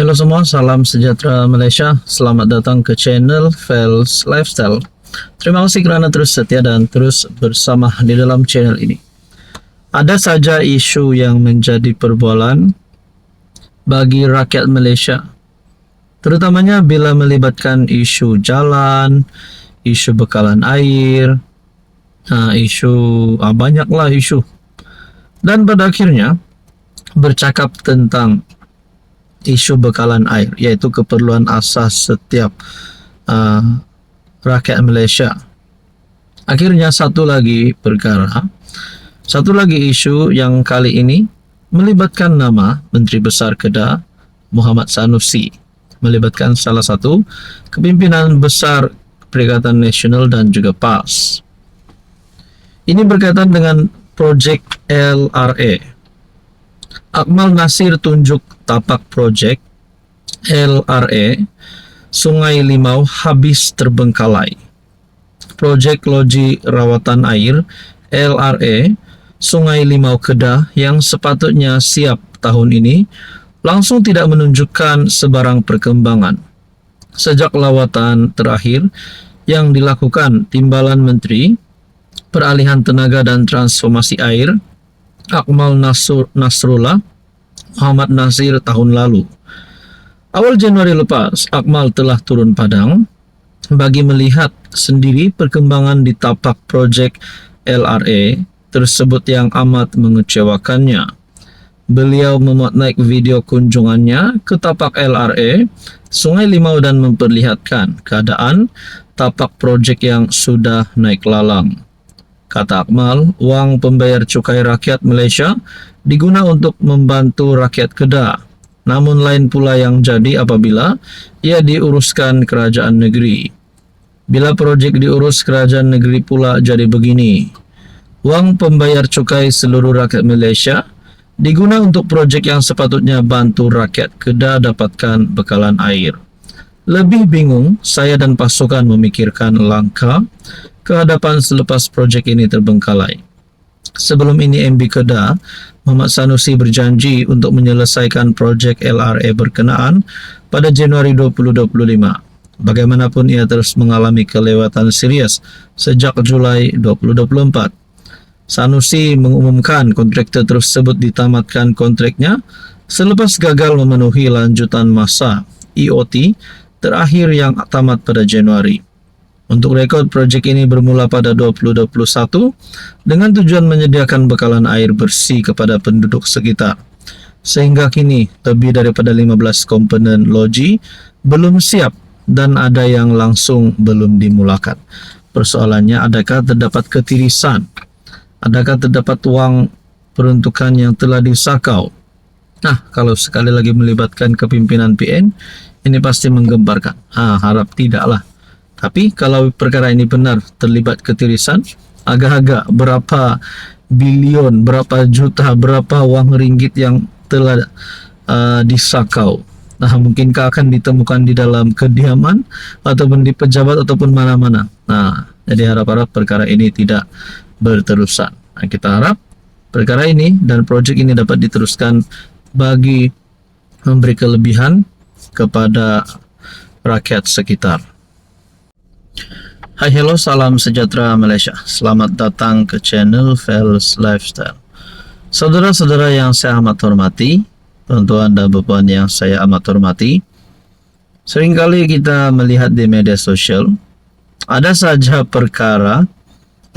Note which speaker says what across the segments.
Speaker 1: Halo semua, salam sejahtera Malaysia. Selamat datang ke channel Fels Lifestyle. Terima kasih kerana terus setia dan terus bersama di dalam channel ini. Ada saja isu yang menjadi perbualan bagi rakyat Malaysia, terutamanya bila melibatkan isu jalan, isu bekalan air, banyaklah isu. Dan pada akhirnya bercakap tentang isu bekalan air, iaitu keperluan asas setiap rakyat Malaysia. Akhirnya satu lagi isu yang kali ini melibatkan nama Menteri Besar Kedah Muhammad Sanusi, melibatkan salah satu kepimpinan besar Perikatan Nasional dan juga PAS. Ini berkaitan dengan projek LRA. Akmal Nasir tunjuk tapak projek LRA Sungai Limau habis terbengkalai. Projek loji rawatan air LRA Sungai Limau Kedah yang sepatutnya siap tahun ini langsung tidak menunjukkan sebarang perkembangan. Sejak lawatan terakhir yang dilakukan Timbalan Menteri Peralihan Tenaga dan Transformasi Air Akmal Nasrullah Muhammad Nasir tahun lalu. Awal Januari lepas, Akmal telah turun padang bagi melihat sendiri perkembangan di tapak projek LRA tersebut yang amat mengecewakannya. Beliau memuat naik video kunjungannya ke tapak LRA Sungai Limau dan memperlihatkan keadaan tapak projek yang sudah naik lalang. Kata Akmal, wang pembayar cukai rakyat Malaysia diguna untuk membantu rakyat Kedah. Namun lain pula yang jadi apabila ia diuruskan kerajaan negeri. Bila projek diurus kerajaan negeri pula jadi begini. Wang pembayar cukai seluruh rakyat Malaysia diguna untuk projek yang sepatutnya bantu rakyat Kedah dapatkan bekalan air. Lebih bingung saya dan pasukan memikirkan langkah kehadapan selepas projek ini terbengkalai. Sebelum ini MB Kedah Muhammad Sanusi berjanji untuk menyelesaikan projek LRA berkenaan pada Januari 2025. Bagaimanapun ia terus mengalami kelewatan serius sejak Julai 2024. Sanusi mengumumkan kontraktor tersebut ditamatkan kontraknya selepas gagal memenuhi lanjutan masa EOT terakhir yang tamat pada Januari. Untuk rekod, projek ini bermula pada 2021 dengan tujuan menyediakan bekalan air bersih kepada penduduk sekitar. Sehingga kini, lebih daripada 15 komponen loji belum siap dan ada yang langsung belum dimulakan. Persoalannya, adakah terdapat ketirisan? Adakah terdapat wang peruntukan yang telah disakau? Nah, kalau sekali lagi melibatkan kepimpinan PN, ini pasti menggemparkan. Harap tidaklah. Tapi kalau perkara ini benar terlibat ketirisan, agak-agak berapa bilion, berapa juta, berapa wang ringgit yang telah disakau. Nah, mungkinkah akan ditemukan di dalam kediaman ataupun di pejabat ataupun mana-mana. Nah, jadi harap-harap perkara ini tidak berterusan. Nah, kita harap perkara ini dan projek ini dapat diteruskan bagi memberi kelebihan kepada rakyat sekitar. Hai, hello, salam sejahtera Malaysia. Selamat datang ke channel Fels Lifestyle. Saudara-saudara yang saya amat hormati, tuan-tuan dan puan yang saya amat hormati, seringkali kita melihat di media sosial ada saja perkara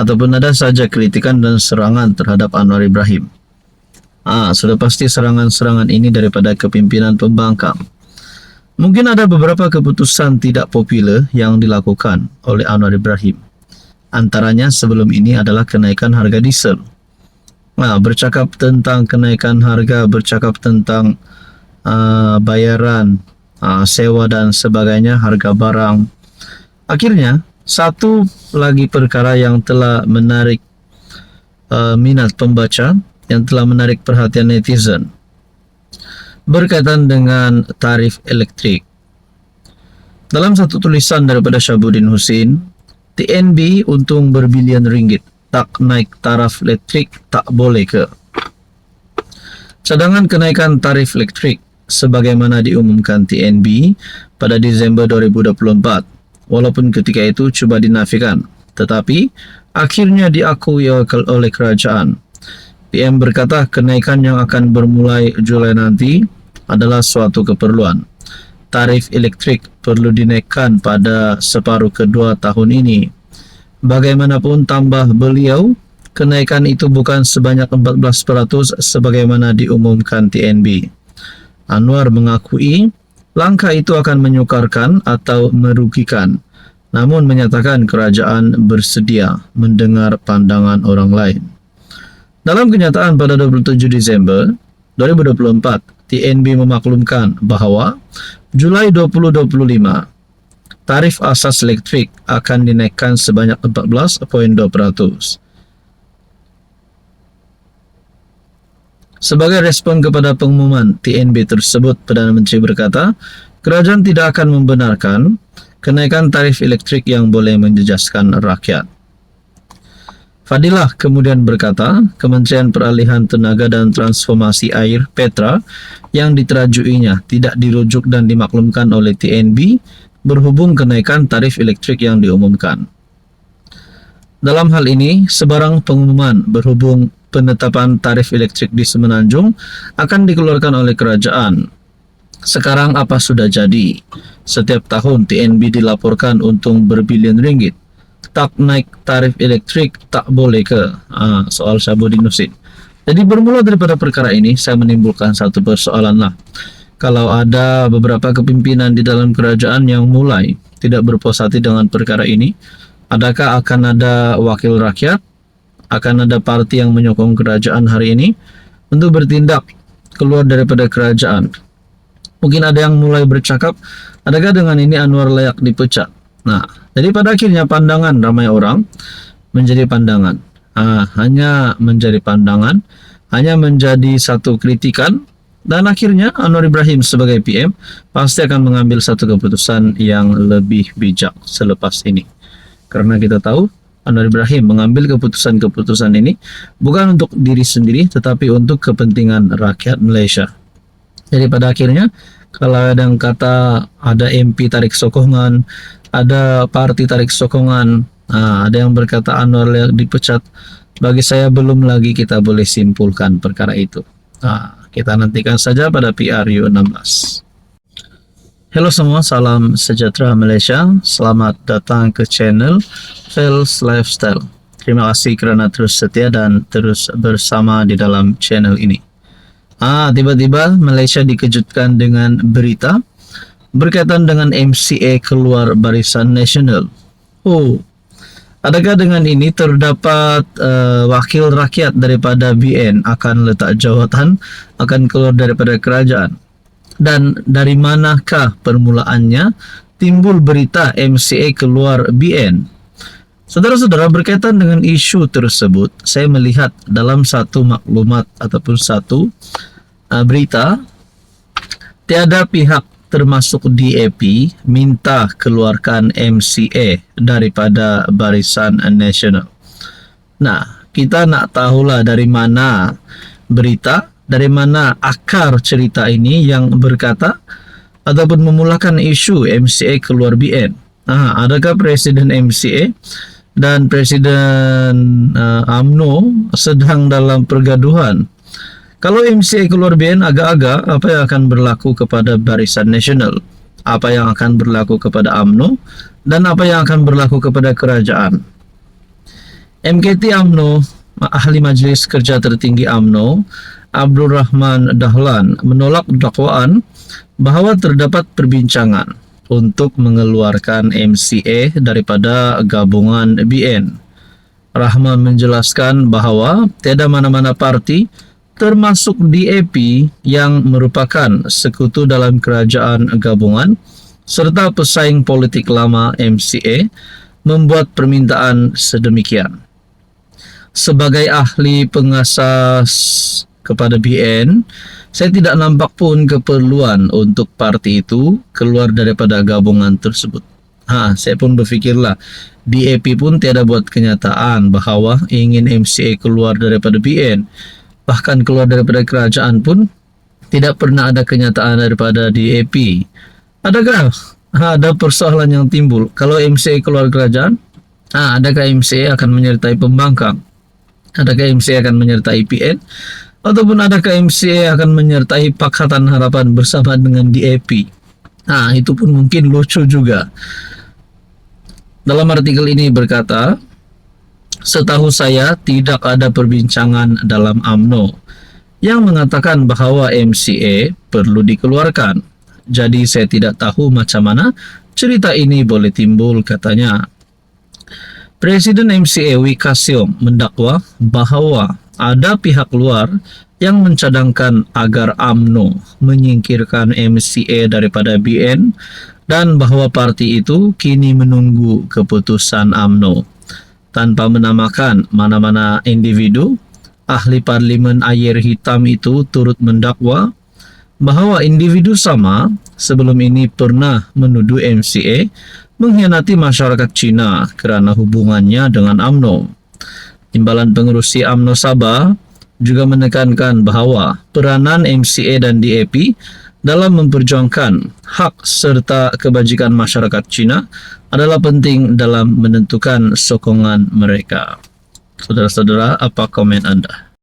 Speaker 1: ataupun ada saja kritikan dan serangan terhadap Anwar Ibrahim. Sudah pasti serangan-serangan ini daripada kepimpinan pembangkang. Mungkin ada beberapa keputusan tidak popular yang dilakukan oleh Anwar Ibrahim. Antaranya sebelum ini adalah kenaikan harga diesel. Bercakap tentang kenaikan harga, bercakap tentang bayaran, sewa dan sebagainya, harga barang. Akhirnya, satu lagi perkara yang telah menarik minat pembaca, yang telah menarik perhatian netizen, berkaitan dengan tarif elektrik. Dalam satu tulisan daripada Syabuddin Husin, TNB untung berbilion ringgit, tak naik taraf elektrik tak boleh ke? Cadangan kenaikan tarif elektrik sebagaimana diumumkan TNB pada Desember 2024. Walaupun ketika itu cuba dinafikan, tetapi akhirnya diakui oleh kerajaan. PM berkata kenaikan yang akan bermulai Julai nanti adalah suatu keperluan. Tarif elektrik perlu dinaikkan pada separuh kedua tahun ini. Bagaimanapun, tambah beliau, kenaikan itu bukan sebanyak 14% sebagaimana diumumkan TNB. Anwar mengakui langkah itu akan menyukarkan atau merugikan, namun menyatakan kerajaan bersedia mendengar pandangan orang lain. Dalam kenyataan pada 27 Desember 2024, TNB memaklumkan bahwa Julai 2025, tarif asas elektrik akan dinaikkan sebanyak 14.2%. Sebagai respon kepada pengumuman TNB tersebut, Perdana Menteri berkata, kerajaan tidak akan membenarkan kenaikan tarif elektrik yang boleh menjejaskan rakyat. Fadilah kemudian berkata, Kementerian Peralihan Tenaga dan Transformasi Air (Petra) yang diterajuinya tidak dirujuk dan dimaklumkan oleh TNB berhubung kenaikan tarif elektrik yang diumumkan. Dalam hal ini, sebarang pengumuman berhubung penetapan tarif elektrik di Semenanjung akan dikeluarkan oleh kerajaan. Sekarang apa sudah jadi? Setiap tahun TNB dilaporkan untung berbilion ringgit. Tak naik tarif elektrik tak boleh ke? Soal Syabudin Nursin. Jadi bermula daripada perkara ini, saya menimbulkan satu persoalan lah. Kalau ada beberapa kepimpinan di dalam kerajaan yang mulai tidak berpuas hati dengan perkara ini, adakah akan ada wakil rakyat? Akan ada parti yang menyokong kerajaan hari ini untuk bertindak keluar daripada kerajaan? Mungkin ada yang mulai bercakap, adakah dengan ini Anwar layak dipecat? Nah, jadi pada akhirnya pandangan ramai orang menjadi pandangan. Hanya menjadi pandangan, hanya menjadi satu kritikan, dan akhirnya Anwar Ibrahim sebagai PM pasti akan mengambil satu keputusan yang lebih bijak selepas ini. Karena kita tahu Anwar Ibrahim mengambil keputusan-keputusan ini bukan untuk diri sendiri, tetapi untuk kepentingan rakyat Malaysia. Jadi pada akhirnya, kalau ada yang kata ada MP tarik sokongan, ada parti tarik sokongan, ada yang berkata Anwar layak dipecat, bagi saya belum lagi kita boleh simpulkan perkara itu. Kita nantikan saja pada PRU 16. Halo semua, salam sejahtera Malaysia. Selamat datang ke channel Fels Lifestyle. Terima kasih kerana terus setia dan terus bersama di dalam channel ini. Tiba-tiba Malaysia dikejutkan dengan berita berkaitan dengan MCA keluar Barisan Nasional. Adakah dengan ini terdapat wakil rakyat daripada BN akan letak jawatan, akan keluar daripada kerajaan? Dan dari manakah permulaannya timbul berita MCA keluar BN? Saudara-saudara, berkaitan dengan isu tersebut, saya melihat dalam satu maklumat ataupun satu berita, tiada pihak termasuk DAP minta keluarkan MCA daripada Barisan Nasional. Nah, kita nak tahulah dari mana berita, dari mana akar cerita ini yang berkata ataupun memulakan isu MCA keluar BN. Adakah Presiden MCA dan Presiden UMNO sedang dalam pergaduhan? Kalau MCA keluar BN, agak-agak apa yang akan berlaku kepada Barisan Nasional? Apa yang akan berlaku kepada UMNO? Dan apa yang akan berlaku kepada kerajaan? MKT UMNO, Ahli Majlis Kerja Tertinggi UMNO, Abdul Rahman Dahlan, menolak dakwaan bahawa terdapat perbincangan untuk mengeluarkan MCA daripada gabungan BN. Rahman menjelaskan bahawa tiada mana-mana parti termasuk DAP yang merupakan sekutu dalam kerajaan gabungan serta pesaing politik lama MCA membuat permintaan sedemikian. Sebagai ahli pengasas kepada BN, saya tidak nampak pun keperluan untuk parti itu keluar daripada gabungan tersebut. Saya pun berfikirlah, DAP pun tiada buat kenyataan bahawa ingin MCA keluar daripada BN. Bahkan keluar daripada kerajaan pun Tidak pernah ada kenyataan daripada DAP. Adakah ada persoalan yang timbul kalau MCA keluar kerajaan? Adakah MCA akan menyertai pembangkang? Adakah MCA akan menyertai PN? Ataupun adakah MCA akan menyertai Pakatan Harapan bersama dengan DAP? Itu pun mungkin lucu juga. Dalam artikel ini berkata, setahu saya tidak ada perbincangan dalam UMNO yang mengatakan bahwa MCA perlu dikeluarkan. Jadi saya tidak tahu macam mana cerita ini boleh timbul, katanya. Presiden MCA Wika Siom mendakwa bahwa ada pihak luar yang mencadangkan agar UMNO menyingkirkan MCA daripada BN dan bahwa parti itu kini menunggu keputusan UMNO. Tanpa menamakan mana-mana individu, ahli parlimen air hitam itu turut mendakwa bahwa individu sama sebelum ini pernah menuduh MCA mengkhianati masyarakat Cina kerana hubungannya dengan UMNO. Timbalan Pengerusi UMNO Sabah juga menekankan bahwa peranan MCA dan DAP dalam memperjuangkan hak serta kebajikan masyarakat Cina adalah penting dalam menentukan sokongan mereka. Saudara-saudara, apa komen Anda?